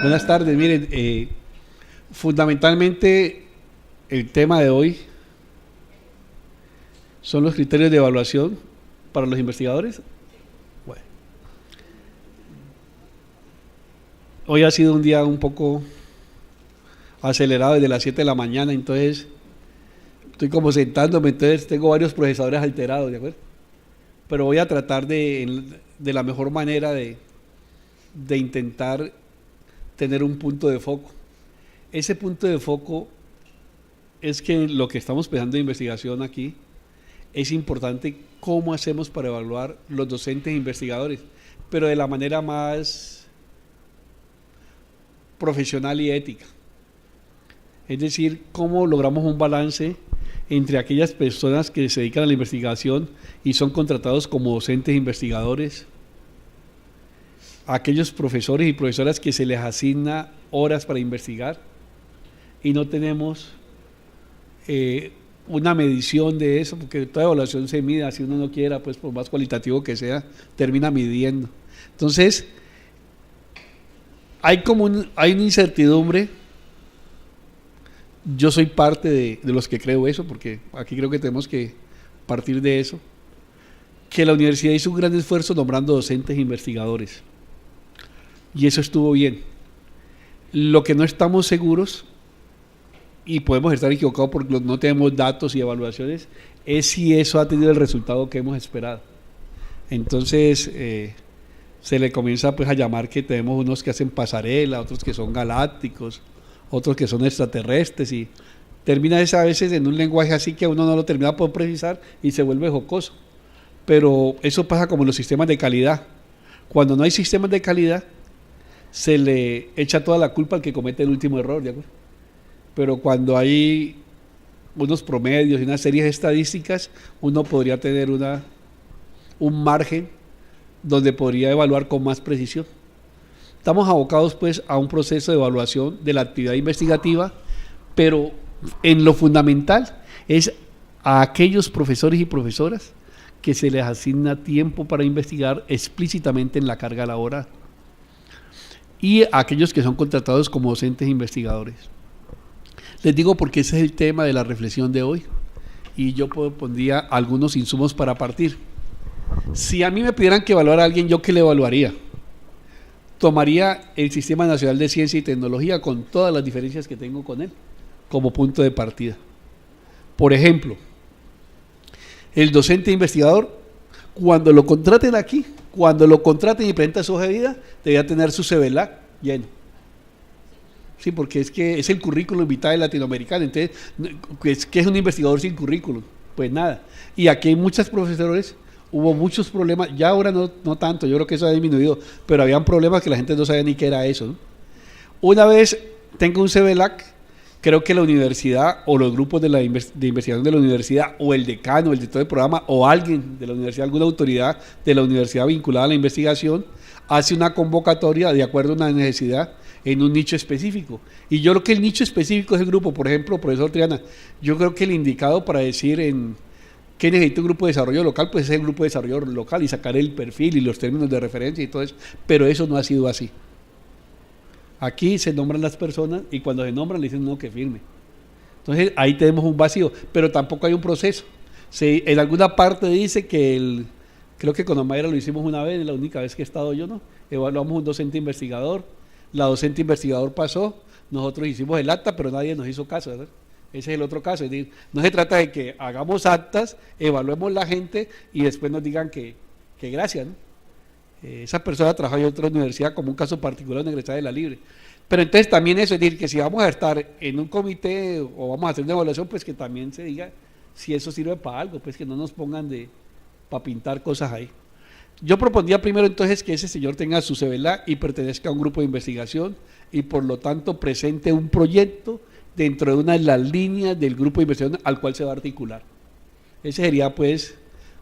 Buenas tardes, miren, fundamentalmente el tema de hoy son los criterios de evaluación para los investigadores. Bueno, hoy ha sido un día un poco acelerado desde las 7 de la mañana, entonces estoy como sentándome, entonces tengo varios procesadores alterados, ¿de acuerdo? Pero voy a tratar de la mejor manera de intentar tener un punto de foco. Ese punto de foco es que lo que estamos pensando de investigación aquí es importante cómo hacemos para evaluar los docentes e investigadores, pero de la manera más profesional y ética. Es decir, cómo logramos un balance entre aquellas personas que se dedican a la investigación y son contratados como docentes e investigadores, aquellos profesores y profesoras que se les asigna horas para investigar y no tenemos una medición de eso, porque toda evaluación se mide, si uno no quiera, pues por más cualitativo que sea, termina midiendo. Entonces, hay una incertidumbre. Yo soy parte de los que creo eso, porque aquí creo que tenemos que partir de eso, que la universidad hizo un gran esfuerzo nombrando docentes e investigadores. Y eso estuvo bien. Lo que no estamos seguros, y podemos estar equivocados porque no tenemos datos y evaluaciones, es si eso ha tenido el resultado que hemos esperado. Entonces, se le comienza pues a llamar que tenemos unos que hacen pasarela, otros que son galácticos, otros que son extraterrestres, y termina a veces en un lenguaje así que uno no lo termina por precisar y se vuelve jocoso. Pero eso pasa como en los sistemas de calidad. Cuando no hay sistemas de calidad, se le echa toda la culpa al que comete el último error, ¿de acuerdo? Pero cuando hay unos promedios y unas series estadísticas, uno podría tener un margen donde podría evaluar con más precisión. Estamos abocados pues a un proceso de evaluación de la actividad investigativa, pero en lo fundamental es a aquellos profesores y profesoras que se les asigna tiempo para investigar explícitamente en la carga laboral, y a aquellos que son contratados como docentes e investigadores. Les digo porque ese es el tema de la reflexión de hoy, y yo pondría algunos insumos para partir. Si a mí me pidieran que evaluara a alguien, ¿yo qué le evaluaría? Tomaría el Sistema Nacional de Ciencia y Tecnología con todas las diferencias que tengo con él como punto de partida. Por ejemplo, el docente investigador, cuando lo contraten aquí, cuando lo contraten y presenta su hoja de vida, debería tener su CVLAC lleno. Sí, porque es que es el currículum vitae latinoamericano. Entonces, ¿qué es un investigador sin currículum? Pues nada. Y aquí hay muchos profesores, hubo muchos problemas, ya ahora no tanto, yo creo que eso ha disminuido, pero habían problemas que la gente no sabía ni qué era eso, ¿no? Una vez tenga un CVLAC, creo que la universidad o los grupos de investigación de la universidad, o el decano, el director del programa, o alguien de la universidad, alguna autoridad de la universidad vinculada a la investigación, hace una convocatoria de acuerdo a una necesidad en un nicho específico. Y yo creo que el nicho específico es el grupo. Por ejemplo, profesor Triana, yo creo que el indicado para decir ¿qué necesita un grupo de desarrollo local? Pues es el grupo de desarrollo local y sacar el perfil y los términos de referencia y todo eso, pero eso no ha sido así. Aquí se nombran las personas y cuando se nombran le dicen no, que firme. Entonces ahí tenemos un vacío, pero tampoco hay un proceso. En alguna parte dice que creo que con Omaira lo hicimos una vez, la única vez que he estado yo, ¿no? Evaluamos un docente investigador, la docente investigador pasó, nosotros hicimos el acta, pero nadie nos hizo caso, ¿verdad? Ese es el otro caso, es decir, no se trata de que hagamos actas, evaluemos la gente y después nos digan que gracias, ¿no? Esa persona trabaja en otra universidad como un caso particular de egresada de la Libre. Pero entonces también eso, es decir, que si vamos a estar en un comité o vamos a hacer una evaluación, pues que también se diga si eso sirve para algo, pues que no nos pongan para pintar cosas ahí. Yo propondría primero entonces que ese señor tenga su CVLAC y pertenezca a un grupo de investigación y por lo tanto presente un proyecto dentro de una de las líneas del grupo de investigación al cual se va a articular. Ese sería pues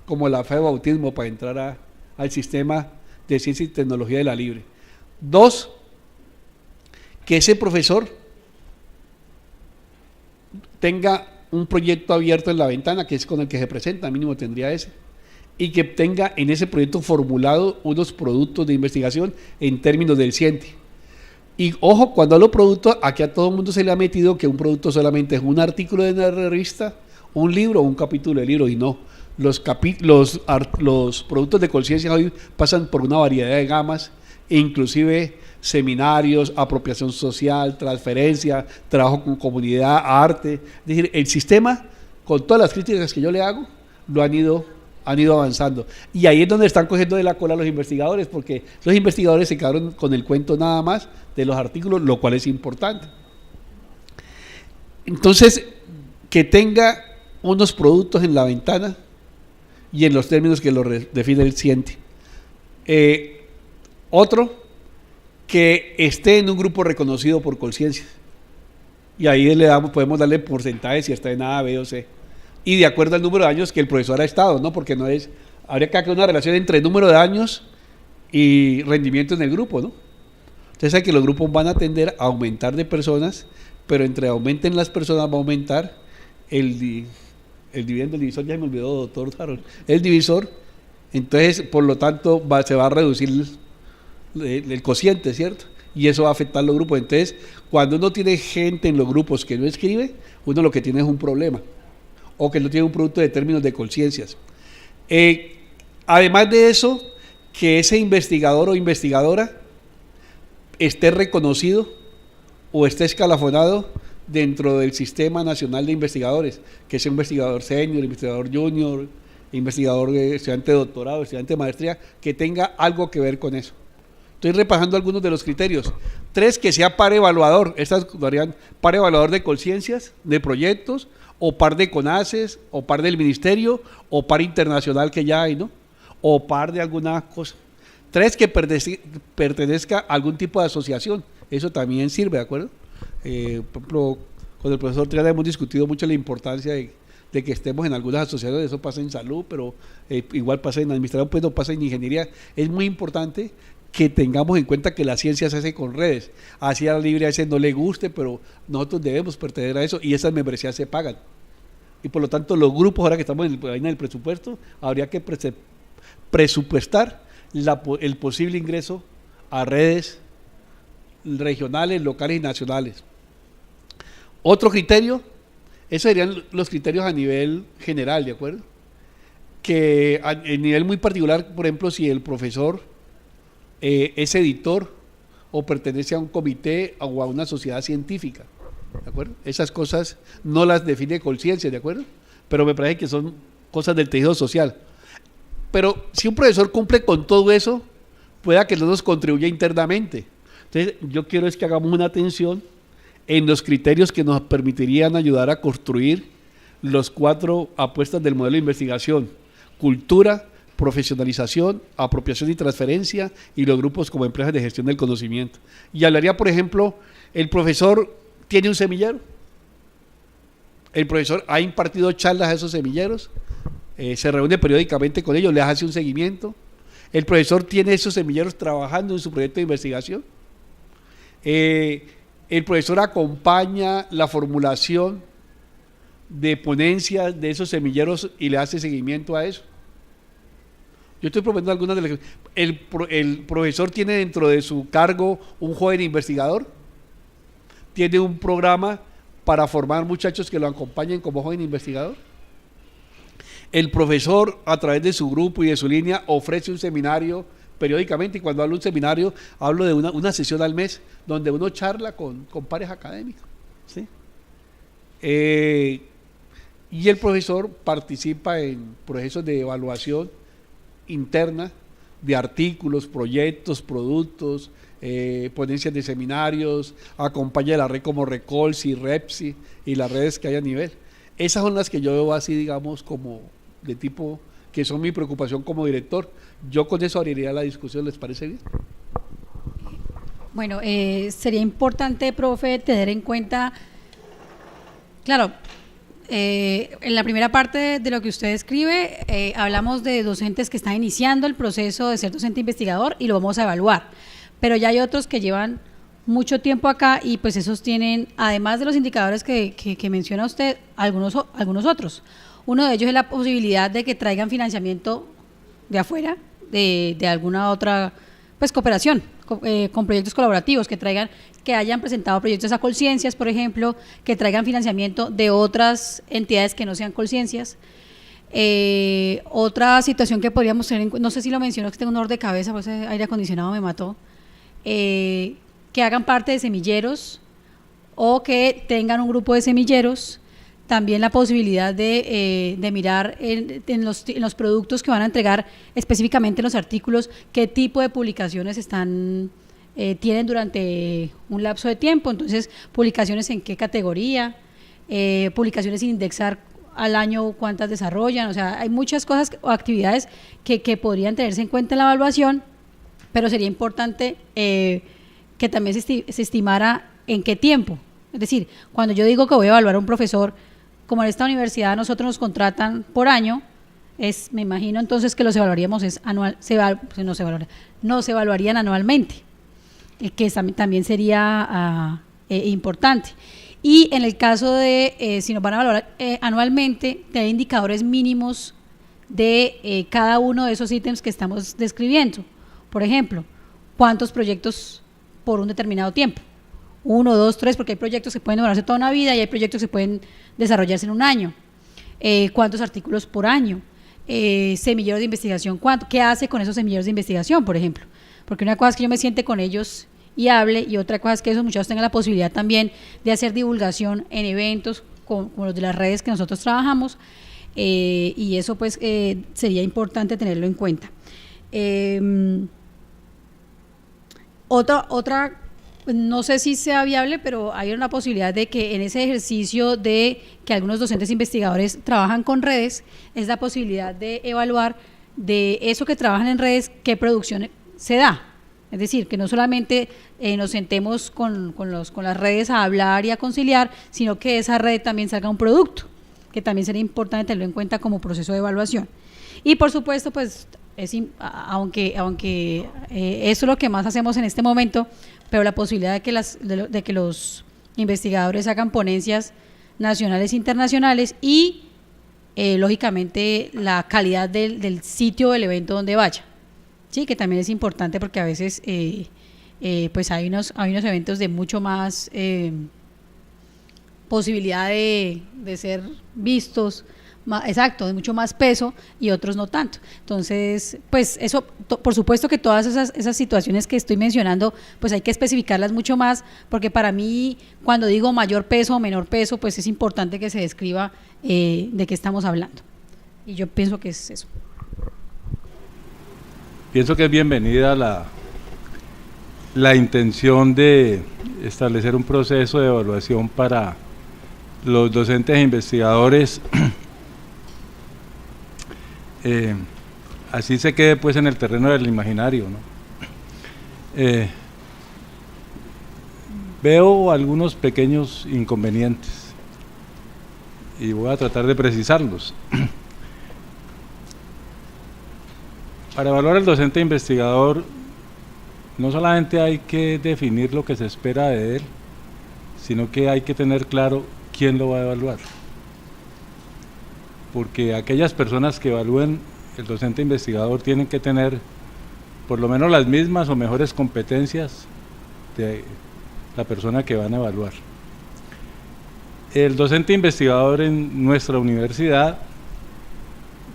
como la fe de bautismo para entrar al sistema de ciencia y tecnología de la Libre. 2, que ese profesor tenga un proyecto abierto en la ventana, que es con el que se presenta, mínimo tendría ese, y que tenga en ese proyecto formulado unos productos de investigación en términos del CIENTE. Y ojo, cuando hablo producto, aquí a todo el mundo se le ha metido que un producto solamente es un artículo de una revista, un libro o un capítulo de libro, y no. Los productos de conciencia hoy pasan por una variedad de gamas, inclusive seminarios, apropiación social, transferencia, trabajo con comunidad, arte. Es decir, el sistema, con todas las críticas que yo le hago, lo han ido avanzando. Y ahí es donde están cogiendo de la cola los investigadores, porque los investigadores se quedaron con el cuento nada más de los artículos, lo cual es importante. Entonces, que tenga unos productos en la ventana y en los términos que lo define el CIENTE. Otro, que esté en un grupo reconocido por conciencia. Y ahí podemos darle porcentajes si está en A, B o C. Y de acuerdo al número de años que el profesor ha estado, ¿no? Porque habría que hacer una relación entre número de años y rendimiento en el grupo, ¿no? Entonces hay que los grupos van a tender a aumentar de personas, pero entre aumenten las personas va a aumentar el dividendo, el divisor, ya me olvidó, doctor Harold, el divisor. Entonces, por lo tanto, se va a reducir el cociente, ¿cierto? Y eso va a afectar los grupos. Entonces, cuando uno tiene gente en los grupos que no escribe, uno lo que tiene es un problema, o que no tiene un producto de términos de conciencias. Además de eso, que ese investigador o investigadora esté reconocido o esté escalafonado dentro del Sistema Nacional de Investigadores, que sea investigador senior, investigador junior, investigador estudiante de doctorado, estudiante de maestría, que tenga algo que ver con eso. Estoy repasando algunos de los criterios. 3, que sea par evaluador. Estas darían par evaluador de conciencias, de proyectos, o par de CONACES, o par del ministerio, o par internacional que ya hay, ¿no? O par de alguna cosa. 3, que pertenezca a algún tipo de asociación. Eso también sirve, ¿de acuerdo? Por ejemplo, con el profesor Triana hemos discutido mucho la importancia de que estemos en algunas asociaciones. Eso pasa en salud, pero igual pasa en administración, pues no pasa en ingeniería. Es muy importante que tengamos en cuenta que la ciencia se hace con redes. Así a la libre a ese no le guste, pero nosotros debemos pertenecer a eso y esas membresías se pagan. Y por lo tanto los grupos, ahora que estamos en el presupuesto, habría que presupuestar el posible ingreso a redes regionales, locales y nacionales. Otro criterio, esos serían los criterios a nivel general, ¿de acuerdo? Que a nivel muy particular, por ejemplo, si el profesor es editor o pertenece a un comité o a una sociedad científica, ¿de acuerdo? Esas cosas no las define conciencia, ¿de acuerdo? Pero me parece que son cosas del tejido social. Pero si un profesor cumple con todo eso, pueda que no nos contribuya internamente. Entonces, yo quiero es que hagamos una atención en los criterios que nos permitirían ayudar a construir los 4 apuestas del modelo de investigación: cultura, profesionalización, apropiación y transferencia, y los grupos como empresas de gestión del conocimiento. Y hablaría, por ejemplo, el profesor tiene un semillero, el profesor ha impartido charlas a esos semilleros, se reúne periódicamente con ellos, les hace un seguimiento, el profesor tiene esos semilleros trabajando en su proyecto de investigación, el profesor acompaña la formulación de ponencias de esos semilleros y le hace seguimiento a eso. Yo estoy proponiendo algunas de las. El profesor tiene dentro de su cargo un joven investigador, tiene un programa para formar muchachos que lo acompañen como joven investigador. El profesor, a través de su grupo y de su línea, ofrece un seminario periódicamente, y cuando hablo de un seminario, hablo de una sesión al mes, donde uno charla con pares académicos, ¿sí? Y el profesor participa en procesos de evaluación interna de artículos, proyectos, productos, ponencias de seminarios, acompaña a la red como Recolsi, Repsi y las redes que hay a nivel. Esas son las que yo veo así, digamos, como de tipo, que son mi preocupación como director. Yo con eso abriría la discusión, ¿les parece bien? Bueno, sería importante, profe, tener en cuenta, claro, en la primera parte de lo que usted escribe, hablamos de docentes que están iniciando el proceso de ser docente investigador y lo vamos a evaluar, pero ya hay otros que llevan mucho tiempo acá y pues esos tienen, además de los indicadores que menciona usted, algunos otros. Uno de ellos es la posibilidad de que traigan financiamiento de afuera, de alguna otra pues cooperación, con proyectos colaborativos, que hayan presentado proyectos a Colciencias, por ejemplo, que traigan financiamiento de otras entidades que no sean Colciencias. Otra situación que podríamos tener, no sé si lo menciono, que tengo un dolor de cabeza, pues ese aire acondicionado me mató, que hagan parte de semilleros o que tengan un grupo de semilleros. También la posibilidad de mirar en los productos que van a entregar, específicamente en los artículos, qué tipo de publicaciones tienen durante un lapso de tiempo. Entonces, publicaciones en qué categoría, publicaciones sin indexar al año cuántas desarrollan. O sea, hay muchas cosas o actividades que podrían tenerse en cuenta en la evaluación, pero sería importante que también se estimara en qué tiempo. Es decir, cuando yo digo que voy a evaluar a un profesor, como en esta universidad nosotros nos contratan por año, me imagino entonces que los evaluaríamos no se evaluarían anualmente, que también sería importante. Y en el caso de, si nos van a evaluar anualmente, tener indicadores mínimos de cada uno de esos ítems que estamos describiendo. Por ejemplo, ¿cuántos proyectos por un determinado tiempo? 1, 2, 3, porque hay proyectos que pueden demorarse toda una vida y hay proyectos que pueden desarrollarse en un año. ¿Cuántos artículos por año? Semilleros de investigación, ¿qué hace con esos semilleros de investigación, por ejemplo? Porque una cosa es que yo me siente con ellos y hable, y otra cosa es que esos muchachos tengan la posibilidad también de hacer divulgación en eventos como los de las redes que nosotros trabajamos, y eso pues sería importante tenerlo en cuenta. Otra no sé si sea viable, pero hay una posibilidad de que en ese ejercicio de que algunos docentes investigadores trabajan con redes, es la posibilidad de evaluar de eso que trabajan en redes, qué producción se da. Es decir, que no solamente nos sentemos con las redes a hablar y a conciliar, sino que esa red también salga un producto, que también sería importante tenerlo en cuenta como proceso de evaluación. Y por supuesto, pues, aunque eso es lo que más hacemos en este momento, pero la posibilidad de que los investigadores hagan ponencias nacionales e internacionales y, lógicamente, la calidad del sitio del evento donde vaya, sí, que también es importante porque a veces pues hay unos eventos de mucho más posibilidad de ser vistos, exacto, de mucho más peso, y otros no tanto. Entonces, pues eso, por supuesto que todas esas situaciones que estoy mencionando, pues hay que especificarlas mucho más, porque para mí, cuando digo mayor peso o menor peso, pues es importante que se describa de qué estamos hablando. Y yo pienso que es eso. Pienso que es bienvenida la intención de establecer un proceso de evaluación para los docentes e investigadores. Así se quede pues en el terreno del imaginario, ¿no? Veo algunos pequeños inconvenientes y voy a tratar de precisarlos. Para evaluar al docente investigador, no solamente hay que definir lo que se espera de él, sino que hay que tener claro quién lo va a evaluar. Porque aquellas personas que evalúen el docente investigador tienen que tener por lo menos las mismas o mejores competencias de la persona que van a evaluar. El docente investigador en nuestra universidad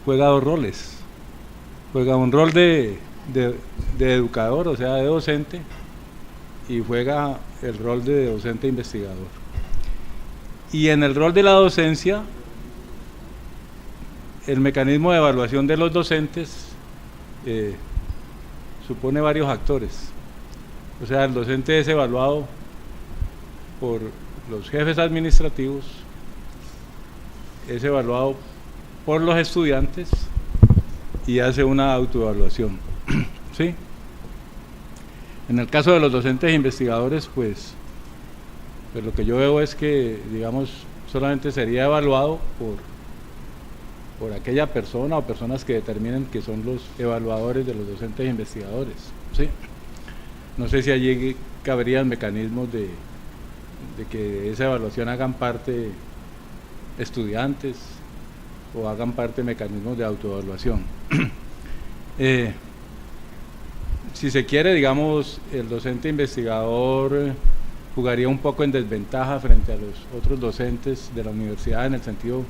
juega dos roles. Juega un rol de educador, o sea, de docente, y juega el rol de docente investigador. Y en el rol de la docencia, el mecanismo de evaluación de los docentes supone varios actores. O sea, el docente es evaluado por los jefes administrativos, es evaluado por los estudiantes y hace una autoevaluación. ¿Sí? En el caso de los docentes investigadores, pues lo que yo veo es que, digamos, solamente sería evaluado por aquella persona o personas que determinen que son los evaluadores de los docentes investigadores. ¿Sí? No sé si allí caberían mecanismos de que esa evaluación hagan parte estudiantes o hagan parte mecanismos de autoevaluación. si se quiere, digamos, el docente investigador jugaría un poco en desventaja frente a los otros docentes de la universidad, en el sentido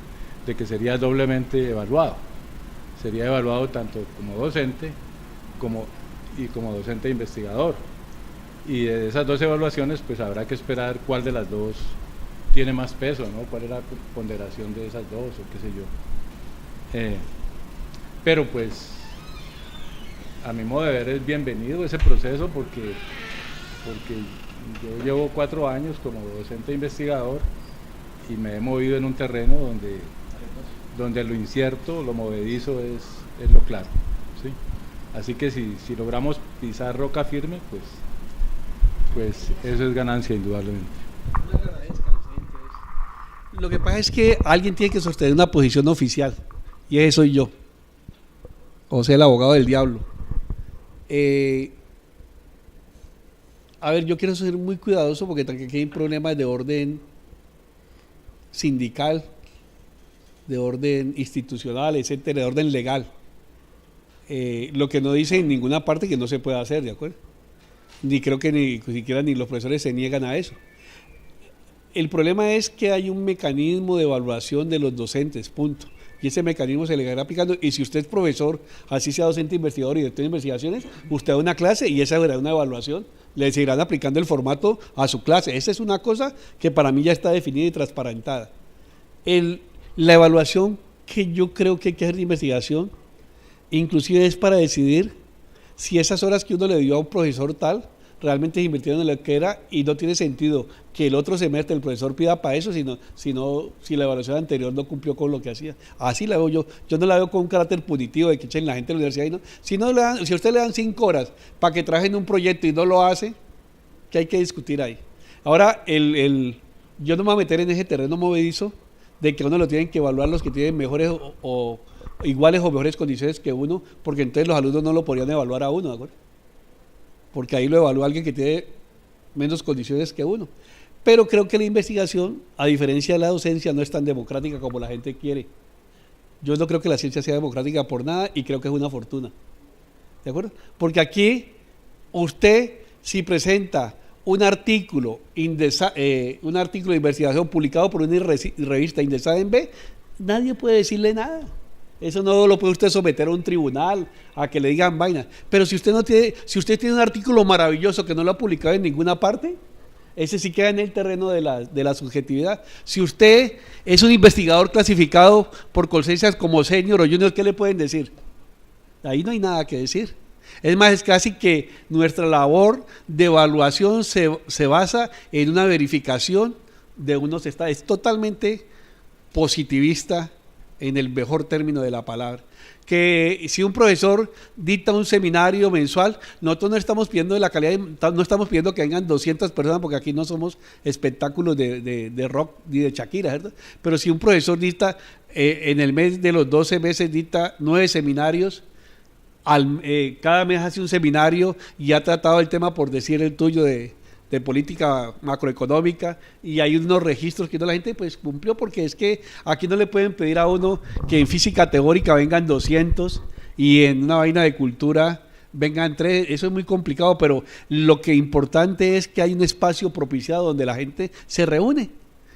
de que sería doblemente evaluado. Sería evaluado tanto como docente como docente investigador. Y de esas dos evaluaciones, pues habrá que esperar cuál de las dos tiene más peso, ¿no? Cuál es la ponderación de esas dos, o qué sé yo. Pero pues, a mi modo de ver, es bienvenido ese proceso porque yo llevo 4 años como docente investigador y me he movido en un terreno donde lo incierto, lo movedizo es lo claro, ¿sí? Así que si logramos pisar roca firme, pues eso es ganancia indudablemente. Lo que pasa es que alguien tiene que sostener una posición oficial, y ese soy yo, o sea, el abogado del diablo. A ver, yo quiero ser muy cuidadoso porque también aquí hay problemas de orden sindical, de orden institucional, etcétera, de orden legal. Lo que no dice en ninguna parte que no se pueda hacer, ¿de acuerdo? Ni creo que ni siquiera ni los profesores se niegan a eso. El problema es que hay un mecanismo de evaluación de los docentes, punto. Y ese mecanismo se le irá aplicando. Y si usted es profesor, así sea docente investigador y director de investigaciones, usted da una clase y esa será una evaluación. Le seguirán aplicando el formato a su clase. Esa es una cosa que para mí ya está definida y transparentada. La evaluación que yo creo que hay que hacer de investigación, inclusive es para decidir si esas horas que uno le dio a un profesor tal, realmente se invirtieron en lo que era, y no tiene sentido que el otro semestre el profesor pida para eso, si la evaluación anterior no cumplió con lo que hacía. Así la veo yo no la veo con un carácter punitivo de que echen la gente de la universidad. Y no. Si a usted le dan 5 horas para que trabaje en un proyecto y no lo hace, ¿qué hay que discutir ahí? Ahora, yo no me voy a meter en ese terreno movedizo de que uno lo tienen que evaluar los que tienen mejores o iguales o mejores condiciones que uno, porque entonces los alumnos no lo podrían evaluar a uno, ¿de acuerdo? Porque ahí lo evalúa alguien que tiene menos condiciones que uno. Pero creo que la investigación, a diferencia de la docencia, no es tan democrática como la gente quiere. Yo no creo que la ciencia sea democrática por nada y creo que es una fortuna. ¿De acuerdo? Porque aquí usted, si presenta un artículo de investigación publicado por una revista indexada en B, nadie puede decirle nada. Eso no lo puede usted someter a un tribunal, a que le digan vaina. Pero si usted tiene un artículo maravilloso que no lo ha publicado en ninguna parte, ese sí queda en el terreno de la subjetividad. Si usted es un investigador clasificado por Colciencias como senior o junior, ¿qué le pueden decir? Ahí no hay nada que decir. Es más, es casi que nuestra labor de evaluación se basa en una verificación de unos estados. Es totalmente positivista en el mejor término de la palabra. Que si un profesor dicta un seminario mensual, nosotros no estamos pidiendo de la calidad, no estamos pidiendo que vengan 200 personas, porque aquí no somos espectáculos de rock ni de Shakira, ¿verdad? Pero si un profesor dicta, en el mes de los 12 meses dicta 9 seminarios, cada mes hace un seminario y ha tratado el tema, por decir el tuyo, de política macroeconómica, y hay unos registros que no, la gente pues cumplió, porque es que aquí no le pueden pedir a uno que en física teórica vengan 200 y en una vaina de cultura vengan 3, eso es muy complicado, pero lo que importante es que hay un espacio propiciado donde la gente se reúne.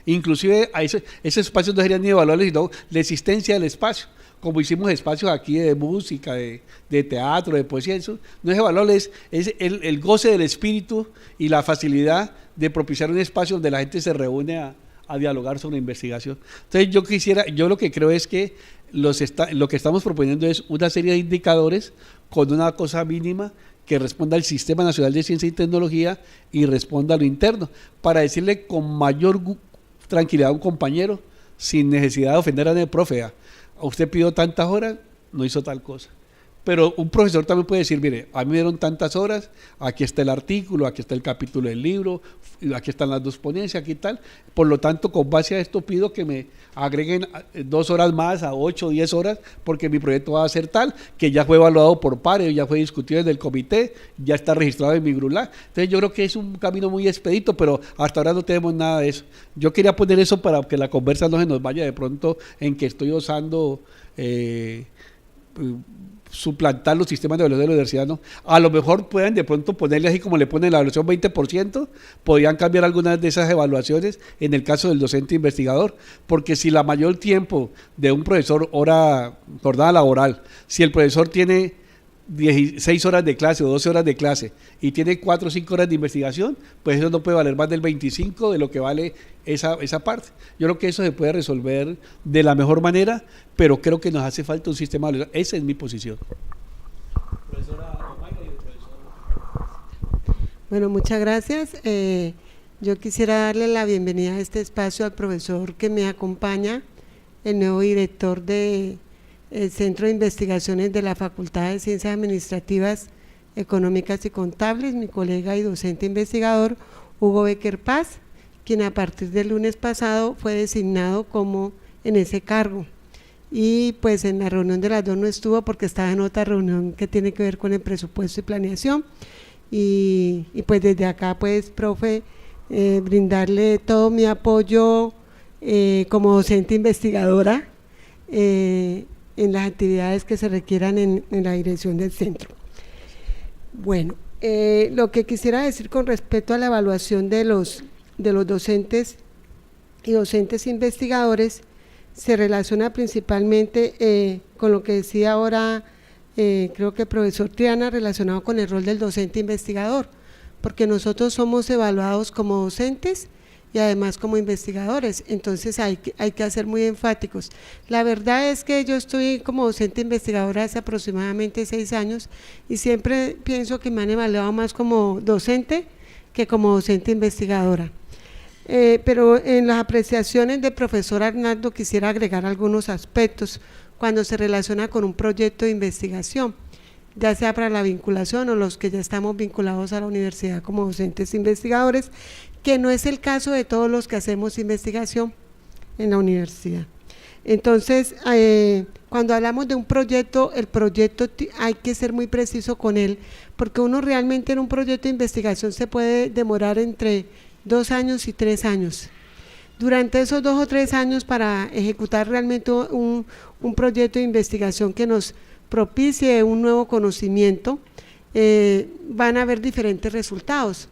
Inclusive a esos espacios no serían ni evaluables, sino la existencia del espacio. Como hicimos espacios aquí de música, de teatro, de poesía, eso no es evaluable, es el goce del espíritu y la facilidad de propiciar un espacio donde la gente se reúne a dialogar sobre investigación. Entonces yo lo que creo es que lo que estamos proponiendo es una serie de indicadores con una cosa mínima que responda al Sistema Nacional de Ciencia y Tecnología y responda a lo interno, para decirle con mayor tranquilidad a un compañero, sin necesidad de ofender a nadie, profe, usted pidió tantas horas, no hizo tal cosa. Pero un profesor también puede decir, mire, a mí me dieron tantas horas, aquí está el artículo, aquí está el capítulo del libro, aquí están las 2 ponencias, aquí tal. Por lo tanto, con base a esto pido que me agreguen 2 horas más a 8 o 10 horas, porque mi proyecto va a ser tal, que ya fue evaluado por pares, ya fue discutido en el comité, ya está registrado en mi GRULAC. Entonces yo creo que es un camino muy expedito, pero hasta ahora no tenemos nada de eso. Yo quería poner eso para que la conversa no se nos vaya de pronto en que estoy osando suplantar los sistemas de evaluación de la universidad, ¿no? A lo mejor pueden de pronto ponerle así como le ponen la evaluación 20%, podrían cambiar algunas de esas evaluaciones en el caso del docente investigador, porque si la mayor tiempo de un profesor, jornada laboral, si el profesor tiene 16 horas de clase o 12 horas de clase y tiene 4 o 5 horas de investigación, pues eso no puede valer más del 25 de lo que vale esa parte. Yo creo que eso se puede resolver de la mejor manera, pero creo que nos hace falta un sistema de evaluación. Esa es mi posición. Bueno, muchas gracias. Yo quisiera darle la bienvenida a este espacio al profesor que me acompaña, el nuevo director del Centro de Investigaciones de la Facultad de Ciencias Administrativas, Económicas y Contables, mi colega y docente investigador Hugo Becker Paz, quien a partir del lunes pasado fue designado como en ese cargo. Y pues en la reunión de las dos no estuvo porque estaba en otra reunión que tiene que ver con el presupuesto y planeación. Y pues desde acá, pues, profe, brindarle todo mi apoyo como docente investigadora en las actividades que se requieran en la dirección del centro. Bueno, lo que quisiera decir con respecto a la evaluación de los docentes y docentes investigadores se relaciona principalmente con lo que decía ahora, creo que el profesor Triana, relacionado con el rol del docente investigador, porque nosotros somos evaluados como docentes y además como investigadores, entonces hay que ser muy enfáticos. La verdad es que yo estoy como docente investigadora hace aproximadamente 6 años y siempre pienso que me han evaluado más como docente que como docente investigadora. Pero en las apreciaciones del profesor Arnaldo quisiera agregar algunos aspectos cuando se relaciona con un proyecto de investigación, ya sea para la vinculación o los que ya estamos vinculados a la universidad como docentes investigadores, que no es el caso de todos los que hacemos investigación en la universidad. Entonces, cuando hablamos de un proyecto, el proyecto hay que ser muy preciso con él, porque uno realmente en un proyecto de investigación se puede demorar entre 2 años y 3 años. Durante esos 2 o 3 años para ejecutar realmente un proyecto de investigación que nos propicie un nuevo conocimiento, van a haber diferentes resultados,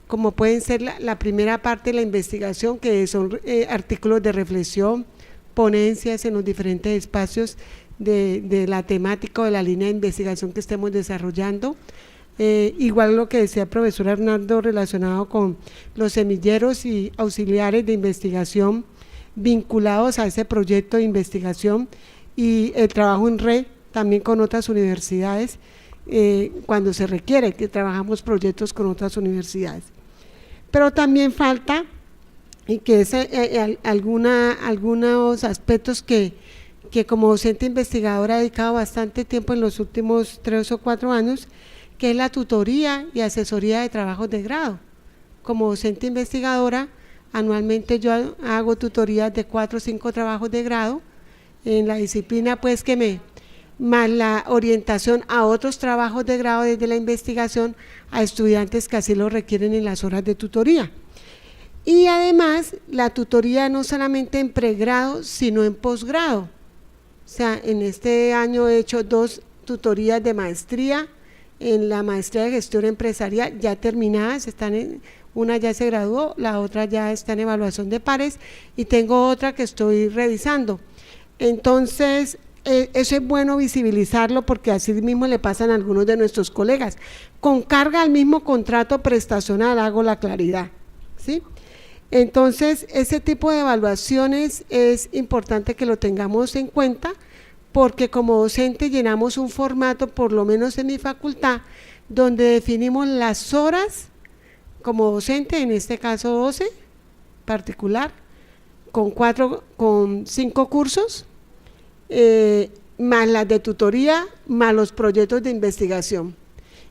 como pueden ser la primera parte de la investigación, que son artículos de reflexión, ponencias en los diferentes espacios de la temática o de la línea de investigación que estemos desarrollando. Igual lo que decía el profesor Arnaldo relacionado con los semilleros y auxiliares de investigación vinculados a ese proyecto de investigación y el trabajo en red también con otras universidades cuando se requiere que trabajamos proyectos con otras universidades. Pero también falta y que es algunos aspectos que como docente investigadora he dedicado bastante tiempo en los últimos 3 o 4 años, que es la tutoría y asesoría de trabajos de grado. Como docente investigadora, anualmente yo hago tutorías de 4 o 5 trabajos de grado, en la disciplina pues más la orientación a otros trabajos de grado desde la investigación a estudiantes que así lo requieren en las horas de tutoría. Y además la tutoría no solamente en pregrado, sino en posgrado. O sea, en este año he hecho 2 tutorías de maestría, en la maestría de gestión empresarial ya terminadas, una ya se graduó, la otra ya está en evaluación de pares y tengo otra que estoy revisando. Entonces, eso es bueno visibilizarlo porque así mismo le pasan a algunos de nuestros colegas. Con carga al mismo contrato prestacional, hago la claridad, ¿sí? Entonces, ese tipo de evaluaciones es importante que lo tengamos en cuenta porque como docente llenamos un formato, por lo menos en mi facultad, donde definimos las horas como docente, en este caso 12 particular, con 5 cursos, más las de tutoría, más los proyectos de investigación.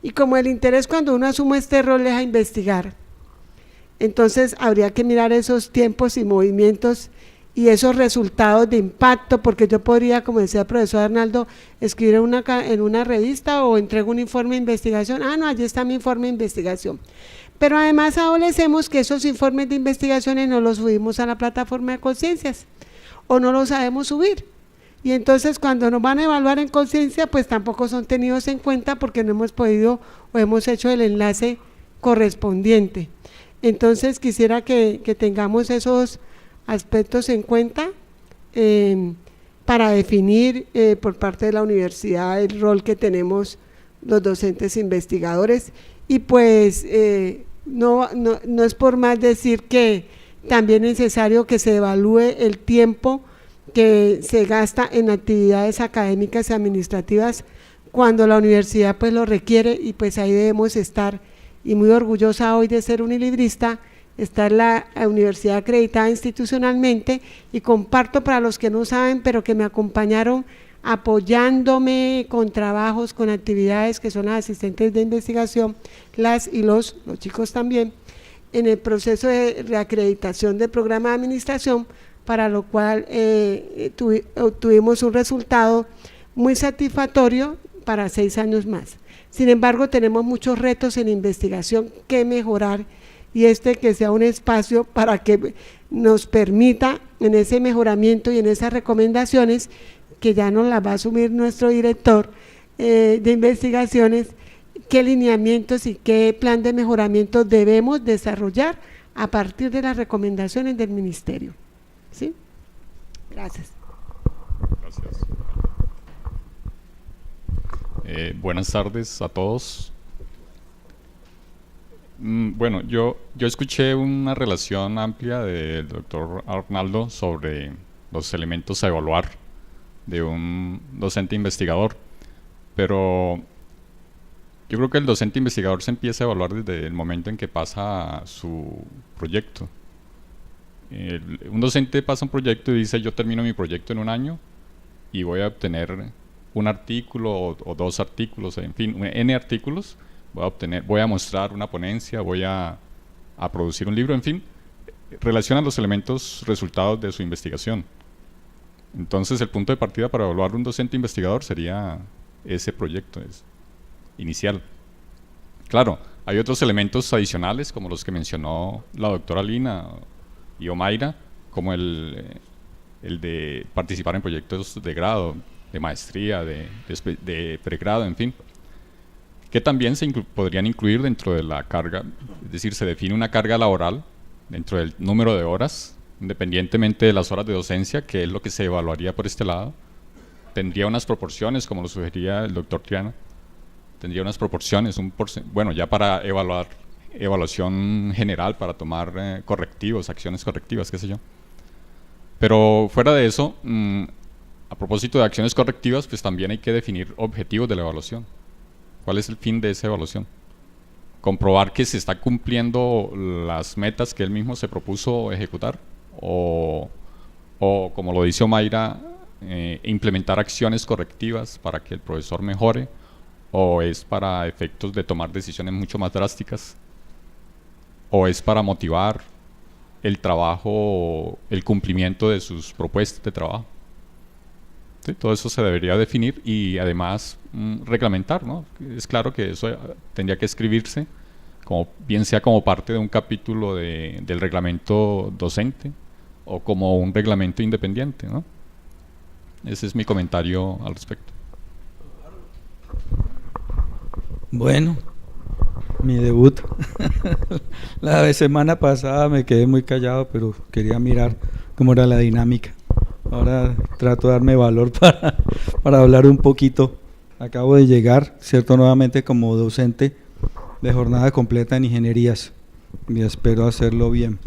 Y como el interés cuando uno asume este rol es a investigar, entonces habría que mirar esos tiempos y movimientos y esos resultados de impacto, porque yo podría, como decía el profesor Arnaldo, escribir en una revista o entrego un informe de investigación, no, allí está mi informe de investigación. Pero además adolecemos que esos informes de investigaciones no los subimos a la plataforma de conciencias o no los sabemos subir. y entonces cuando nos van a evaluar en conciencia, pues tampoco son tenidos en cuenta porque no hemos podido o hemos hecho el enlace correspondiente. Entonces quisiera que tengamos esos aspectos en cuenta para definir por parte de la universidad el rol que tenemos los docentes investigadores, y pues no es por más decir que también es necesario que se evalúe el tiempo que se gasta en actividades académicas y administrativas cuando la universidad pues lo requiere, y pues ahí debemos estar, y muy orgullosa hoy de ser unilibrista, está la universidad acreditada institucionalmente, y comparto para los que no saben, pero que me acompañaron apoyándome con trabajos, con actividades, que son las asistentes de investigación, las y los chicos también, en el proceso de reacreditación del programa de administración, para lo cual obtuvimos un resultado muy satisfactorio para 6 años más. Sin embargo, tenemos muchos retos en investigación que mejorar, y que sea un espacio para que nos permita en ese mejoramiento y en esas recomendaciones, que ya nos las va a asumir nuestro director de investigaciones, qué lineamientos y qué plan de mejoramiento debemos desarrollar a partir de las recomendaciones del ministerio. ¿Sí? Gracias. Gracias. Buenas tardes a todos. Bueno, yo escuché una relación amplia del doctor Arnaldo sobre los elementos a evaluar de un docente investigador, pero yo creo que el docente investigador se empieza a evaluar desde el momento en que pasa su proyecto. Un docente pasa un proyecto y dice: yo termino mi proyecto en 1 año y voy a obtener un artículo o 2 artículos, en fin, N artículos, voy a mostrar una ponencia, voy a producir un libro, en fin, relaciona los elementos resultados de su investigación. Entonces el punto de partida para evaluar un docente investigador sería ese proyecto inicial. Claro, hay otros elementos adicionales como los que mencionó la doctora Lina y Omaira, como el de participar en proyectos de grado, de maestría, de pregrado, en fin, que también podrían incluir dentro de la carga, es decir, se define una carga laboral dentro del número de horas, independientemente de las horas de docencia, que es lo que se evaluaría por este lado. Tendría unas proporciones, como lo sugería el doctor Triana, tendría unas proporciones, bueno, ya para evaluación general, para tomar correctivos, acciones correctivas, qué sé yo. Pero fuera de eso, a propósito de acciones correctivas, pues también hay que definir objetivos de la evaluación. ¿Cuál es el fin de esa evaluación? Comprobar que se está cumpliendo las metas que él mismo se propuso ejecutar, o como lo dice Omaira, implementar acciones correctivas para que el profesor mejore, o es para efectos de tomar decisiones mucho más drásticas, o es para motivar el trabajo, el cumplimiento de sus propuestas de trabajo. ¿Sí? Todo eso se debería definir y además reglamentar, ¿no? Es claro que eso tendría que escribirse, bien sea como parte de un capítulo del reglamento docente o como un reglamento independiente, ¿no? Ese es mi comentario al respecto. Bueno, mi debut. La semana pasada me quedé muy callado, pero quería mirar cómo era la dinámica. Ahora trato de darme valor para hablar un poquito. Acabo de llegar, ¿cierto?, nuevamente como docente de jornada completa en ingenierías, y espero hacerlo bien.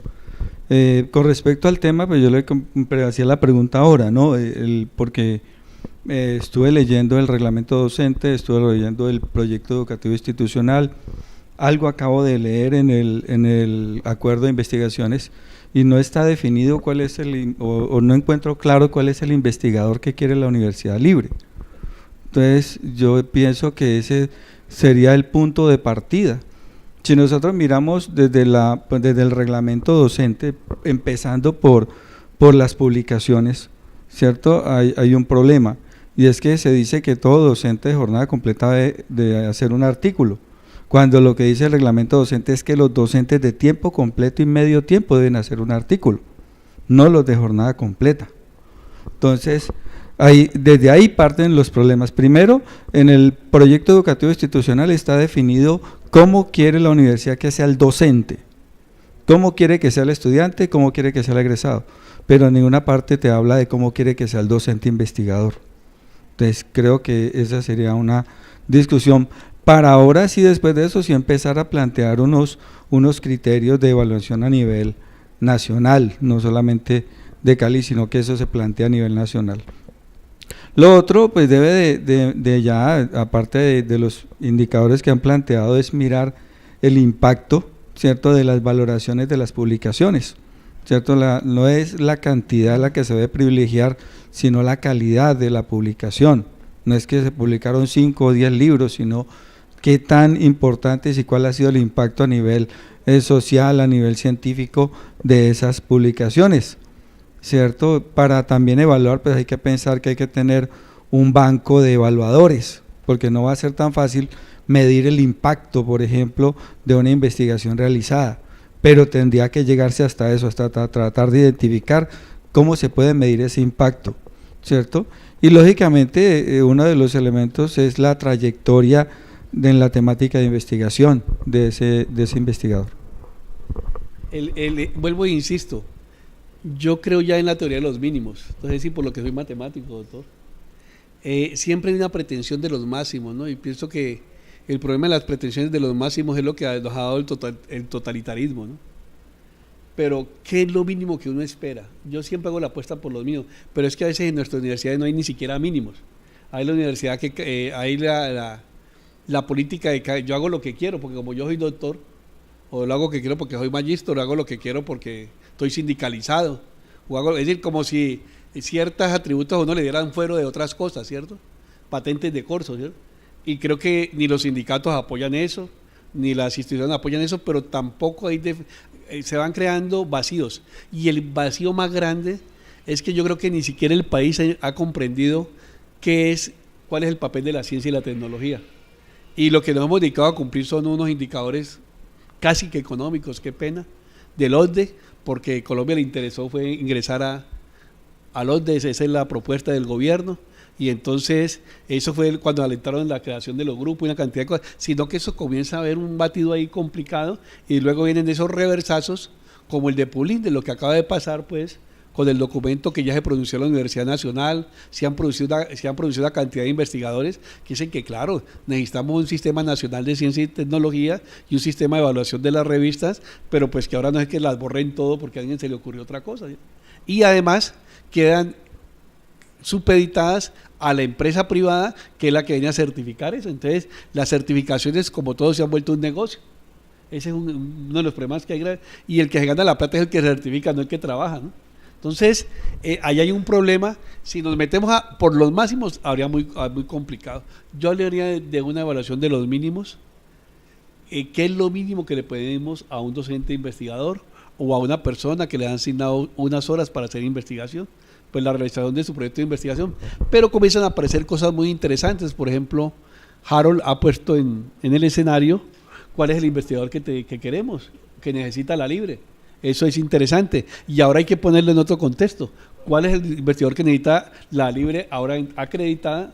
Con respecto al tema, pues yo le hacía la pregunta ahora, ¿no? Porque estuve leyendo el reglamento docente, estuve leyendo el proyecto educativo institucional, algo acabo de leer en el acuerdo de investigaciones, y no está definido cuál es o no encuentro claro cuál es el investigador que quiere la universidad libre. Entonces yo pienso que ese sería el punto de partida. Si nosotros miramos desde el reglamento docente, empezando por las publicaciones, ¿cierto? Hay un problema, y es que se dice que todo docente de jornada completa debe hacer un artículo, cuando lo que dice el reglamento docente es que los docentes de tiempo completo y medio tiempo deben hacer un artículo, no los de jornada completa. Entonces, Desde ahí parten los problemas. Primero, en el proyecto educativo institucional está definido cómo quiere la universidad que sea el docente, cómo quiere que sea el estudiante, cómo quiere que sea el egresado, pero en ninguna parte te habla de cómo quiere que sea el docente investigador. Entonces creo que esa sería una discusión para ahora sí, después de eso sí empezar a plantear unos criterios de evaluación a nivel nacional, no solamente de Cali, sino que eso se plantea a nivel nacional. Lo otro, pues debe de ya, aparte de los indicadores que han planteado, es mirar el impacto, ¿cierto?, de las valoraciones de las publicaciones, ¿cierto? No es la cantidad la que se debe privilegiar, sino la calidad de la publicación. No es que se publicaron 5 o 10 libros, sino qué tan importantes y cuál ha sido el impacto a nivel social, a nivel científico de esas publicaciones, ¿cierto? Para también evaluar, pues hay que pensar que hay que tener un banco de evaluadores, porque no va a ser tan fácil medir el impacto, por ejemplo, de una investigación realizada, pero tendría que llegarse hasta eso, hasta tratar de identificar cómo se puede medir ese impacto, ¿cierto? Y lógicamente uno de los elementos es la trayectoria en la temática de investigación de ese investigador. Vuelvo e insisto, yo creo ya en la teoría de los mínimos, entonces sí, por lo que soy matemático, doctor. Siempre hay una pretensión de los máximos, ¿no? Y pienso que el problema de las pretensiones de los máximos es lo que nos ha dado el totalitarismo, ¿no? Pero, ¿qué es lo mínimo que uno espera? Yo siempre hago la apuesta por los mínimos, pero es que a veces en nuestras universidades no hay ni siquiera mínimos. Hay la universidad que hay la política de que yo hago lo que quiero, porque como yo soy doctor, o lo hago que quiero porque soy magíster, o hago lo que quiero porque estoy sindicalizado, es decir, como si ciertos atributos a uno le dieran fuero de otras cosas, ¿cierto? Patentes de corso, ¿cierto? Y creo que ni los sindicatos apoyan eso, ni las instituciones apoyan eso, pero tampoco se van creando vacíos. Y el vacío más grande es que yo creo que ni siquiera el país ha comprendido cuál es el papel de la ciencia y la tecnología. Y lo que nos hemos dedicado a cumplir son unos indicadores casi que económicos, qué pena, del OCDE, porque a Colombia le interesó fue ingresar al OCDE, esa es la propuesta del gobierno, y entonces eso fue cuando alentaron la creación de los grupos y una cantidad de cosas, sino que eso comienza a haber un batido ahí complicado, y luego vienen esos reversazos, como el de Pulín, de lo que acaba de pasar, pues, con el documento que ya se pronunció en la Universidad Nacional, se han producido una cantidad de investigadores que dicen que claro, necesitamos un sistema nacional de ciencia y tecnología y un sistema de evaluación de las revistas, pero pues que ahora no es que las borren todo porque a alguien se le ocurrió otra cosa, ¿sí? Y además quedan supeditadas a la empresa privada que es la que viene a certificar eso. Entonces las certificaciones, como todo, se han vuelto un negocio. Ese es uno de los problemas que hay, y el que se gana la plata es el que certifica, no el que trabaja, ¿no? Entonces, ahí hay un problema. Si nos metemos por los máximos, habría muy complicado. Yo hablaría de una evaluación de los mínimos. ¿Qué es lo mínimo que le pedimos a un docente investigador o a una persona que le han asignado unas horas para hacer investigación? Pues la realización de su proyecto de investigación. Pero comienzan a aparecer cosas muy interesantes. Por ejemplo, Harold ha puesto en el escenario cuál es el investigador que queremos, que necesita la libre. Eso es interesante. Y ahora hay que ponerlo en otro contexto. ¿Cuál es el investigador que necesita la libre ahora acreditada?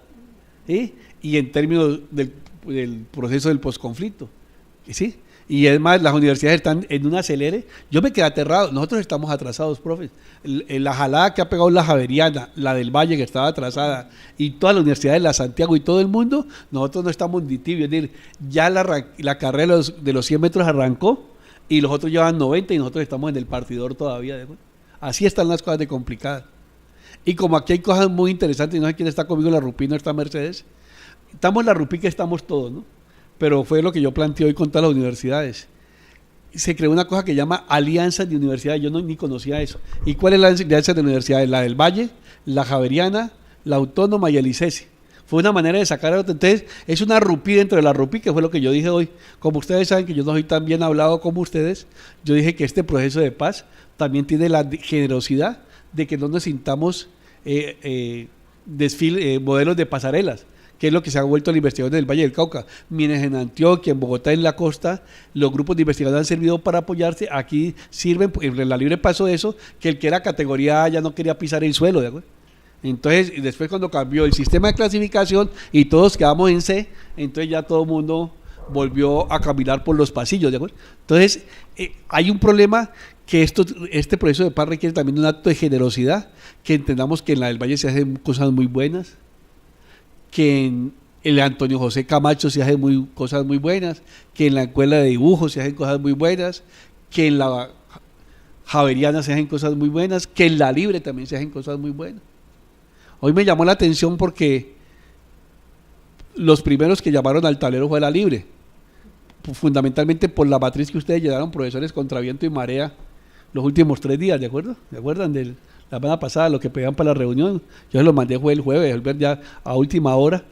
Y en términos del proceso del posconflicto. ¿Sí? Y además las universidades están en un acelere. Yo me quedé aterrado. Nosotros estamos atrasados, profes. La jalada que ha pegado la Javeriana, la del Valle que estaba atrasada, y todas las universidades, la Santiago y todo el mundo, nosotros no estamos ni tibios. Es decir, ya la carrera de los 100 metros arrancó, y los otros llevan 90 y nosotros estamos en el partidor todavía. Así están las cosas de complicadas. Y como aquí hay cosas muy interesantes, y no sé quién está conmigo, la Rupí, no está Mercedes. Estamos la Rupí que estamos todos, ¿no? Pero fue lo que yo planteé hoy con todas las universidades. Se creó una cosa que llama alianzas de universidades, yo ni conocía eso. ¿Y cuál es la alianza de universidades? La del Valle, la Javeriana, la Autónoma y el ICESI. Fue una manera de sacar a otro. Entonces, es una Rupí dentro de la Rupí, que fue lo que yo dije hoy. Como ustedes saben que yo no soy tan bien hablado como ustedes, yo dije que este proceso de paz también tiene la generosidad de que no nos sintamos modelos de pasarelas, que es lo que se ha vuelto la investigación del Valle del Cauca. Mientras en Antioquia, en Bogotá, en la costa, los grupos de investigación han servido para apoyarse. Aquí sirven, en la libre paso de eso, que el que era categoría A ya no quería pisar el suelo, ¿de acuerdo? Entonces, y después cuando cambió el sistema de clasificación y todos quedamos en C, entonces ya todo el mundo volvió a caminar por los pasillos, ¿de acuerdo? Entonces, hay un problema que este proceso de paz requiere también un acto de generosidad, que entendamos que en la del Valle se hacen cosas muy buenas, que en el Antonio José Camacho se hacen cosas muy buenas, que en la escuela de dibujo se hacen cosas muy buenas, que en la Javeriana se hacen cosas muy buenas, que en la Libre también se hacen cosas muy buenas. Hoy me llamó la atención porque los primeros que llamaron al tablero fue la Libre, fundamentalmente por la matriz que ustedes llenaron, profesores contra viento y marea, los últimos 3 días, ¿de acuerdo? ¿Se acuerdan de la semana pasada, lo que pedían para la reunión? Yo se lo mandé fue el jueves, ya a última hora,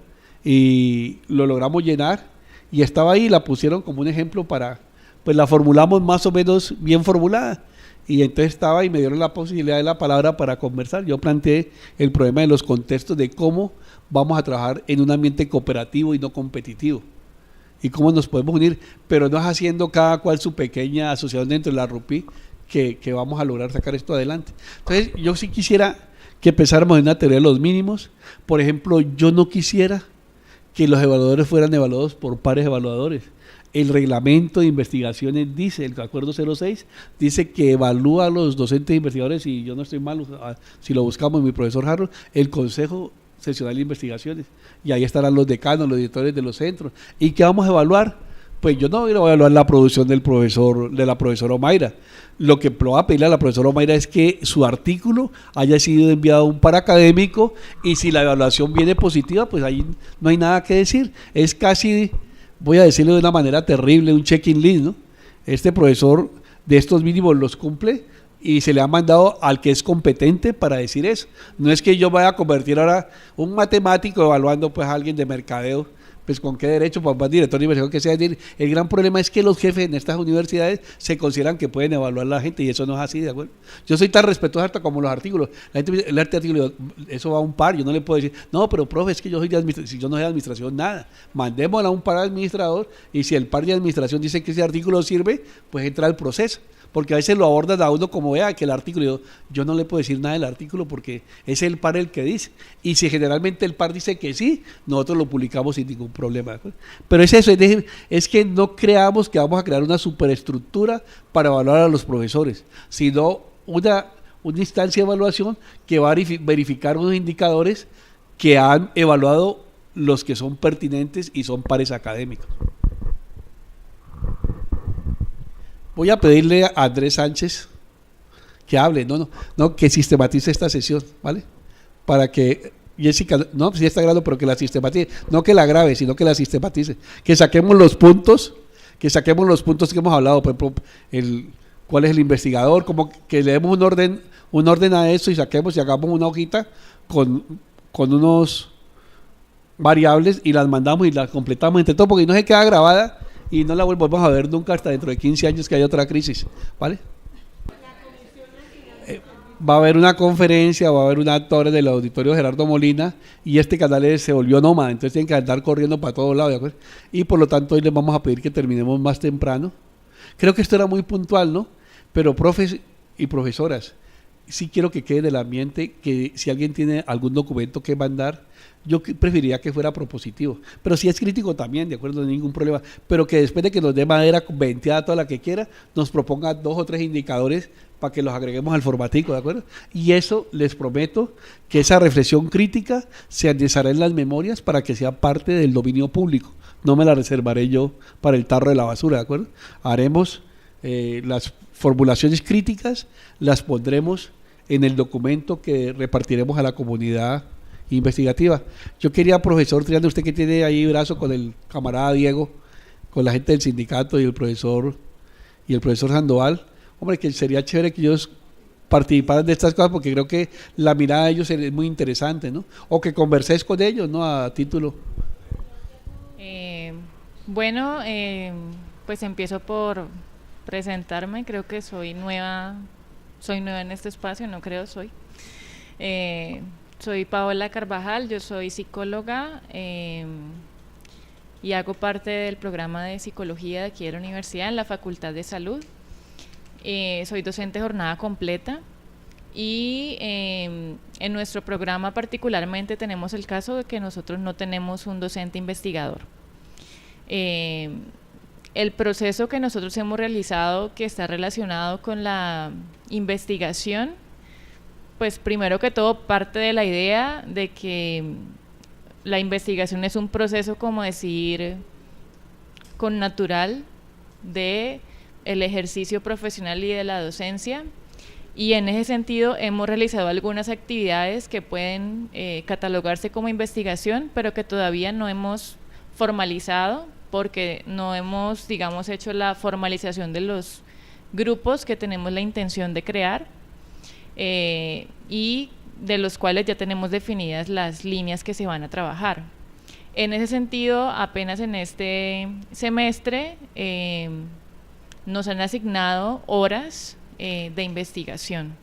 y lo logramos llenar, y estaba ahí, la pusieron como un ejemplo pues la formulamos más o menos bien formulada, y entonces estaba y me dieron la posibilidad de la palabra para conversar. Yo planteé el problema de los contextos de cómo vamos a trabajar en un ambiente cooperativo y no competitivo, y cómo nos podemos unir, pero no es haciendo cada cual su pequeña asociación dentro de la RUPI que vamos a lograr sacar esto adelante. Entonces yo sí quisiera que empezáramos en una teoría de los mínimos. Por ejemplo, yo no quisiera que los evaluadores fueran evaluados por pares evaluadores. El reglamento de investigaciones dice, el acuerdo 06, dice que evalúa a los docentes e investigadores, y yo no estoy mal, si lo buscamos, mi profesor Harold, el Consejo Seccional de Investigaciones, y ahí estarán los decanos, los directores de los centros. ¿Y qué vamos a evaluar? Pues yo no voy a evaluar la producción de la profesora Omaira. Lo que voy a pedirle a la profesora Omaira es que su artículo haya sido enviado a un par académico, y si la evaluación viene positiva, pues ahí no hay nada que decir. Es casi, voy a decirlo de una manera terrible, un check-in list, ¿no? Este profesor de estos mínimos los cumple y se le ha mandado al que es competente para decir eso. No es que yo vaya a convertir ahora un matemático evaluando pues a alguien de mercadeo, pues con qué derecho, pues más director de investigación que sea. El gran problema es que los jefes en estas universidades se consideran que pueden evaluar a la gente, y eso no es así, ¿de acuerdo? Yo soy tan respetuoso hasta como los artículos. La gente el artículo, eso va a un par, yo no le puedo decir, no, pero profe, es que yo soy de administración, si yo no soy de administración, nada. Mandémosla a un par administrador, y si el par de administración dice que ese artículo sirve, pues entra el proceso. Porque a veces lo abordan a uno como vea que el artículo, yo no le puedo decir nada del artículo porque es el par el que dice, y si generalmente el par dice que sí, nosotros lo publicamos sin ningún problema. Pero es eso, es que no creamos que vamos a crear una superestructura para evaluar a los profesores, sino una instancia de evaluación que va a verificar unos indicadores que han evaluado los que son pertinentes y son pares académicos. Voy a pedirle a Andrés Sánchez que hable, que sistematice esta sesión, ¿vale? Para que Jessica, no, sí está grabando, pero que la sistematice, no que la grabe, sino que la sistematice, que saquemos los puntos que hemos hablado, por ejemplo, cuál es el investigador, como que le demos un orden a eso, y saquemos y hagamos una hojita con unos variables y las mandamos y las completamos entre todos, porque no se queda grabada y no la volvemos a ver nunca hasta dentro de 15 años que haya otra crisis, ¿vale? Va a haber una conferencia, va a haber un actor del auditorio Gerardo Molina, y este canal se volvió nómada, entonces tienen que andar corriendo para todos lados, ¿de acuerdo? Y por lo tanto hoy les vamos a pedir que terminemos más temprano. Creo que esto era muy puntual, ¿no? Pero profes y profesoras, sí quiero que quede en el ambiente que si alguien tiene algún documento que mandar, yo preferiría que fuera propositivo, pero si es crítico también, de acuerdo, no hay ningún problema, pero que después de que nos dé madera venteada toda la que quiera, nos proponga 2 o 3 indicadores para que los agreguemos al formatico, ¿de acuerdo? Y eso les prometo que esa reflexión crítica se analizará en las memorias para que sea parte del dominio público, no me la reservaré yo para el tarro de la basura, ¿de acuerdo? Haremos las formulaciones críticas, las pondremos en el documento que repartiremos a la comunidad investigativa. Yo quería, profesor Triana, usted que tiene ahí brazo con el camarada Diego, con la gente del sindicato y el profesor Sandoval, hombre, que sería chévere que ellos participaran de estas cosas, porque creo que la mirada de ellos es muy interesante, ¿no? O que converséis con ellos, ¿no? A título. Bueno, pues empiezo por presentarme. Creo que soy nueva en este espacio, no creo, soy Paola Carvajal, yo soy psicóloga y hago parte del programa de psicología de aquí de la universidad en la Facultad de Salud. Soy docente jornada completa Y en nuestro programa particularmente tenemos el caso de que nosotros no tenemos un docente investigador. El proceso que nosotros hemos realizado, que está relacionado con la investigación, pues primero que todo parte de la idea de que la investigación es un proceso, como decir, con natural de el ejercicio profesional y de la docencia, y en ese sentido hemos realizado algunas actividades que pueden catalogarse como investigación, pero que todavía no hemos formalizado, porque no hemos, digamos, hecho la formalización de los grupos que tenemos la intención de crear, y de los cuales ya tenemos definidas las líneas que se van a trabajar. En ese sentido, apenas en este semestre nos han asignado horas de investigación.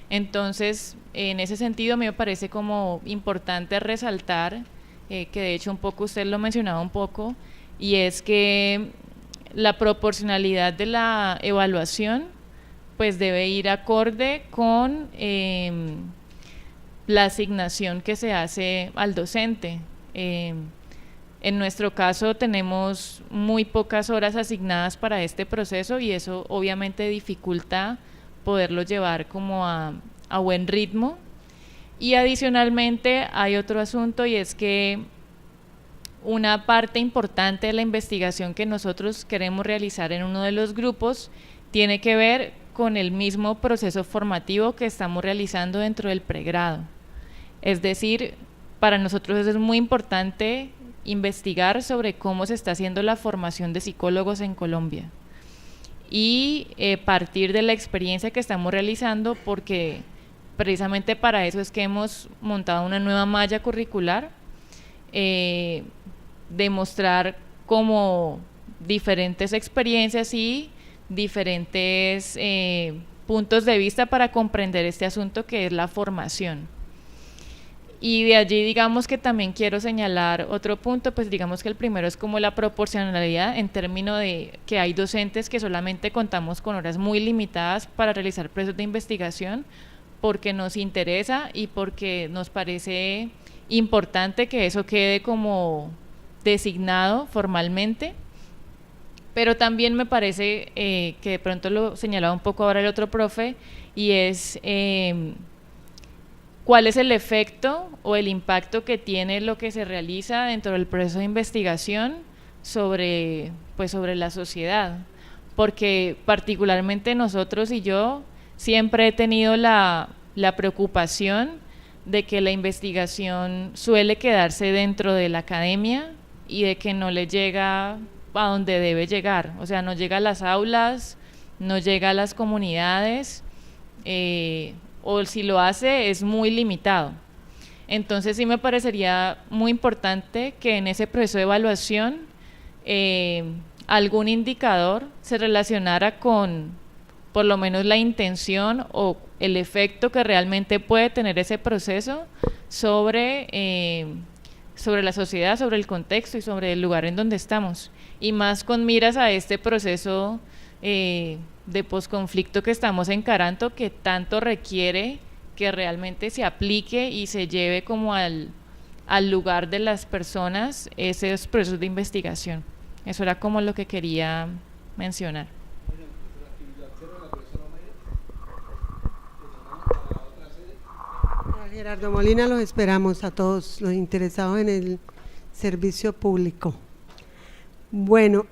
Entonces, en ese sentido, a mí me parece como importante resaltar, que de hecho un poco usted lo mencionaba un poco, y es que la proporcionalidad de la evaluación pues debe ir acorde con la asignación que se hace al docente. En nuestro caso tenemos muy pocas horas asignadas para este proceso y eso obviamente dificulta poderlo llevar como a buen ritmo. Y adicionalmente hay otro asunto, y es que una parte importante de la investigación que nosotros queremos realizar en uno de los grupos tiene que ver con el mismo proceso formativo que estamos realizando dentro del pregrado. Es decir, para nosotros es muy importante investigar sobre cómo se está haciendo la formación de psicólogos en Colombia y partir de la experiencia que estamos realizando, porque precisamente para eso es que hemos montado una nueva malla curricular, demostrar como diferentes experiencias y diferentes puntos de vista para comprender este asunto que es la formación. Y de allí digamos que también quiero señalar otro punto, pues digamos que el primero es como la proporcionalidad en términos de que hay docentes que solamente contamos con horas muy limitadas para realizar procesos de investigación, porque nos interesa y porque nos parece importante que eso quede como designado formalmente. Pero también me parece que de pronto lo señalaba un poco ahora el otro profe, y es cuál es el efecto o el impacto que tiene lo que se realiza dentro del proceso de investigación sobre la sociedad, porque particularmente nosotros y yo siempre he tenido la preocupación de que la investigación suele quedarse dentro de la academia y de que no le llega a donde debe llegar, o sea, no llega a las aulas, no llega a las comunidades, o si lo hace es muy limitado. Entonces sí me parecería muy importante que en ese proceso de evaluación algún indicador se relacionara con por lo menos la intención o el efecto que realmente puede tener ese proceso sobre la sociedad, sobre el contexto y sobre el lugar en donde estamos, y más con miras a este proceso de posconflicto que estamos encarando, que tanto requiere que realmente se aplique y se lleve como al lugar de las personas esos procesos de investigación. Eso era como lo que quería mencionar. Gerardo Molina, los esperamos a todos los interesados en el servicio público. Bueno,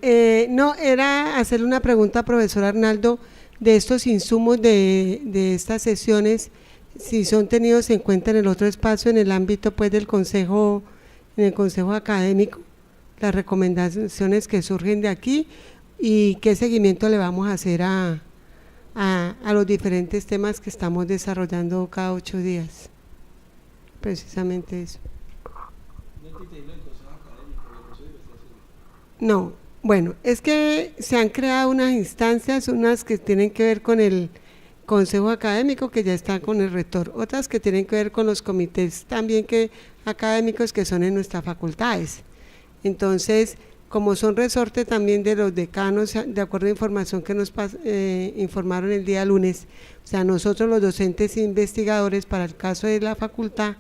no, era hacerle una pregunta al profesor Arnaldo de estos insumos de estas sesiones, si son tenidos en cuenta en el otro espacio, en el ámbito pues del consejo, en el consejo académico, las recomendaciones que surgen de aquí y qué seguimiento le vamos a hacer a los diferentes temas que estamos desarrollando cada 8 días. Precisamente eso. No, bueno, es que se han creado unas instancias, unas que tienen que ver con el consejo académico, que ya está con el rector, otras que tienen que ver con los comités también académicos que son en nuestras facultades. Entonces, como son resorte también de los decanos, de acuerdo a información que nos informaron el día lunes, o sea, nosotros los docentes e investigadores, para el caso de la facultad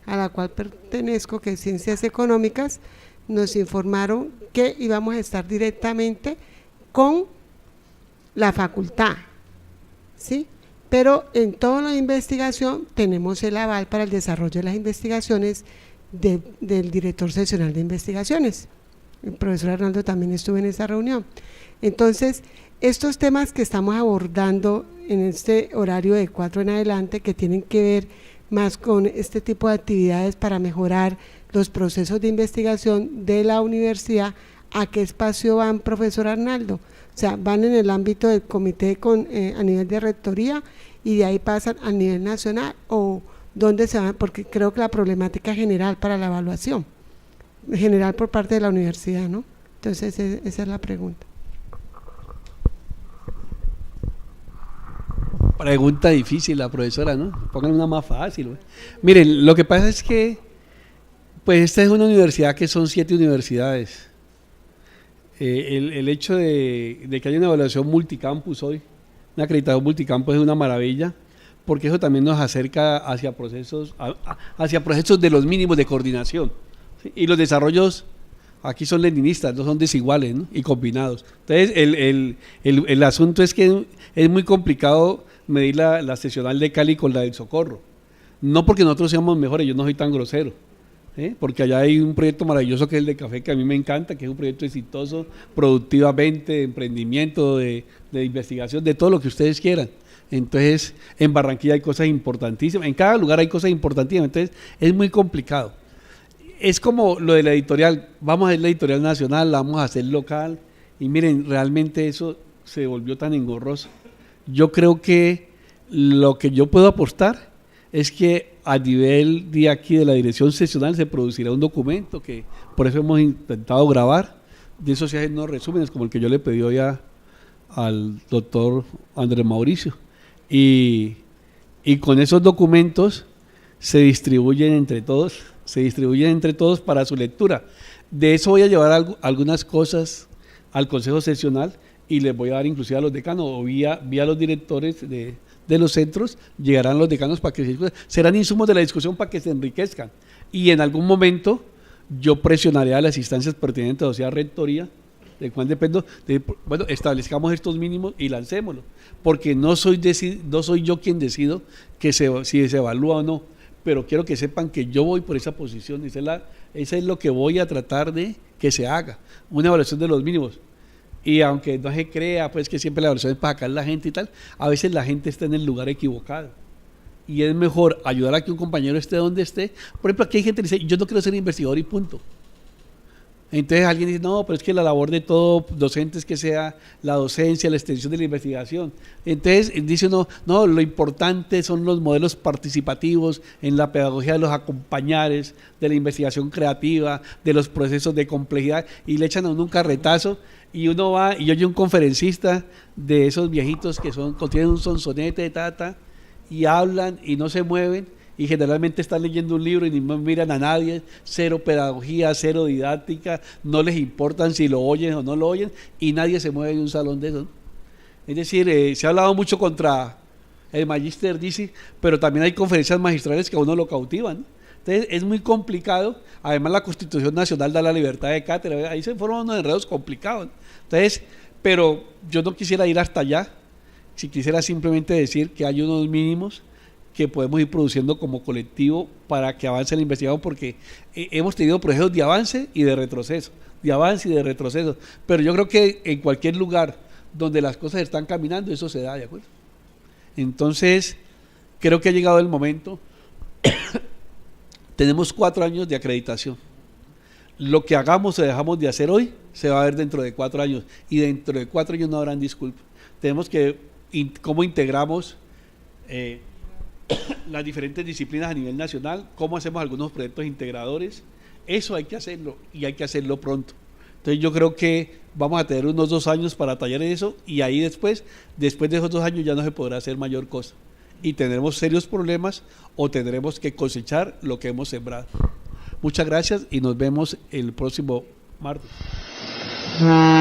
a la cual pertenezco, que es Ciencias Económicas, nos informaron que íbamos a estar directamente con la facultad, ¿sí? Pero en toda la investigación tenemos el aval para el desarrollo de las investigaciones del director seccional de investigaciones. El profesor Arnaldo también estuvo en esa reunión. Entonces, estos temas que estamos abordando en este horario de 4 en adelante, que tienen que ver más con este tipo de actividades para mejorar los procesos de investigación de la universidad, ¿a qué espacio van, profesor Arnaldo? O sea, van en el ámbito del comité a nivel de rectoría y de ahí pasan a nivel nacional, o dónde se van, porque creo que la problemática general para la evaluación, general por parte de la universidad, ¿no? Entonces esa es la pregunta. Pregunta difícil la profesora, ¿no? Pongan una más fácil, ¿no? Miren, lo que pasa es que pues esta es una universidad que son 7 universidades. El hecho de que haya una evaluación multicampus hoy, una acreditación multicampus, es una maravilla, porque eso también nos acerca hacia procesos de los mínimos de coordinación, ¿sí? Y los desarrollos aquí son leninistas, no son desiguales, ¿no? Y combinados. Entonces el asunto es que es muy complicado medir la seccional de Cali con la del Socorro, no porque nosotros seamos mejores, yo no soy tan grosero, porque allá hay un proyecto maravilloso que es el de café, que a mí me encanta, que es un proyecto exitoso productivamente, de emprendimiento, de investigación, de todo lo que ustedes quieran. Entonces en Barranquilla hay cosas importantísimas, en cada lugar hay cosas importantísimas, entonces es muy complicado. Es como lo de la editorial, vamos a hacer la editorial nacional, la vamos a hacer local, y miren, realmente eso se volvió tan engorroso. Yo creo que lo que yo puedo apostar es que a nivel de aquí de la dirección seccional se producirá un documento, que por eso hemos intentado grabar, de esos se hacen unos resúmenes como el que yo le pedí hoy al doctor Andrés Mauricio, y con esos documentos se distribuyen entre todos para su lectura. De eso voy a llevar algunas cosas al Consejo Seccional y les voy a dar inclusive a los decanos, o vía los directores de los centros, llegarán los decanos para que serán insumos de la discusión para que se enriquezcan. Y en algún momento yo presionaré a las instancias pertinentes, o sea, rectoría, de cuál dependo, bueno, establezcamos estos mínimos y lancémoslo, porque no soy yo quien decido si se evalúa o no, pero quiero que sepan que yo voy por esa posición, esa es lo que voy a tratar de que se haga, una evaluación de los mínimos. Y aunque no se crea pues que siempre la evaluación es para sacar la gente y tal, a veces la gente está en el lugar equivocado. Y es mejor ayudar a que un compañero esté donde esté. Por ejemplo, aquí hay gente que dice, yo no quiero ser investigador y punto. Entonces alguien dice, no, pero es que la labor de todo docente es que sea la docencia, la extensión de la investigación. Entonces dice uno, no, lo importante son los modelos participativos en la pedagogía de los acompañares, de la investigación creativa, de los procesos de complejidad, y le echan a uno un carretazo, y uno va y oye un conferencista de esos viejitos que tienen un sonsonete, y hablan y no se mueven, y generalmente están leyendo un libro y ni miran a nadie, cero pedagogía, cero didáctica, no les importan si lo oyen o no lo oyen, y nadie se mueve de un salón de esos. Es decir, se ha hablado mucho contra el magíster, dice, pero también hay conferencias magistrales que a uno lo cautivan, ¿no? Entonces es muy complicado. Además la Constitución Nacional da la libertad de cátedra, ahí se forman unos enredos complicados. Entonces, pero yo no quisiera ir hasta allá, si quisiera simplemente decir que hay unos mínimos que podemos ir produciendo como colectivo para que avance la investigación, porque hemos tenido procesos de avance y de retroceso, pero yo creo que en cualquier lugar donde las cosas están caminando, eso se da, ¿de acuerdo? Entonces, creo que ha llegado el momento. Tenemos 4 años de acreditación. Lo que hagamos o dejamos de hacer hoy se va a ver dentro de 4 años, y dentro de 4 años no habrán disculpas. Tenemos que, cómo integramos las diferentes disciplinas a nivel nacional, cómo hacemos algunos proyectos integradores, eso hay que hacerlo, y hay que hacerlo pronto. Entonces yo creo que vamos a tener unos 2 años para tallar eso, y ahí después de esos 2 años ya no se podrá hacer mayor cosa, y tendremos serios problemas o tendremos que cosechar lo que hemos sembrado. Muchas gracias y nos vemos el próximo martes. Gracias.